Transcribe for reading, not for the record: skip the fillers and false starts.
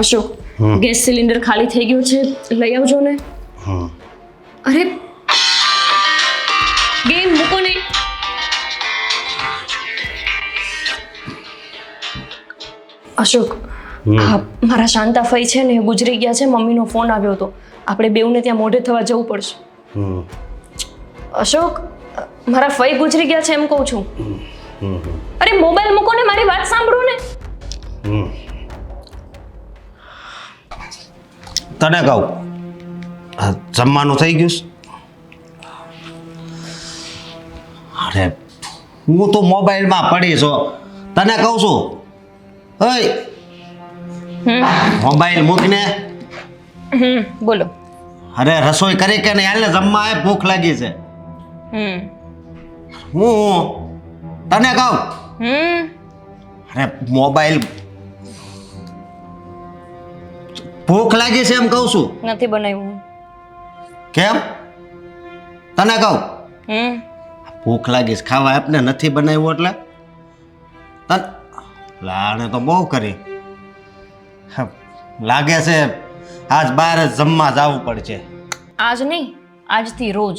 Ashok, gas cylinder ખાલી થઈ ગયો છે, લઈ આવજો ને. અરે ગેમ મૂકો ને. અશોક, મારા શાંતાફઈ છે ને ગુજરી ગયા છે, મમ્મીનો ફોન આવ્યો હતો, આપણે બેઉને ત્યાં મોઢે થવા જવું પડશે. અશોક, મારા ફઈ ગુજરી ગયા છે એમ કહું છું. અરે મોબાઈલ મૂકો ને, મારી વાત સાંભળો ને. તને કહું જમવાનું થઈ ગયું છે? અરે હું તો મોબાઈલમાં પડી છો, તને કહું છું. ઓય મોબાઈલ મૂકને. બોલો. અરે રસોઈ કરી કે નહીં? હાલ જમવા આવે, ભૂખ લાગી છે. હું તને કહું અરે મોબાઈલ, ભૂખ લાગી છે એમ કહું છું. નથી બનાવ્યું. કેમ? તને કહું ભૂખ લાગી છે, ખાવા આપને નથી બનાવ્યું એટલે તને લાણે તો બહુ કરી લાગે છે આજ બહાર જ જમવા જવું પડશે. આજ નહીં, આજથી રોજ.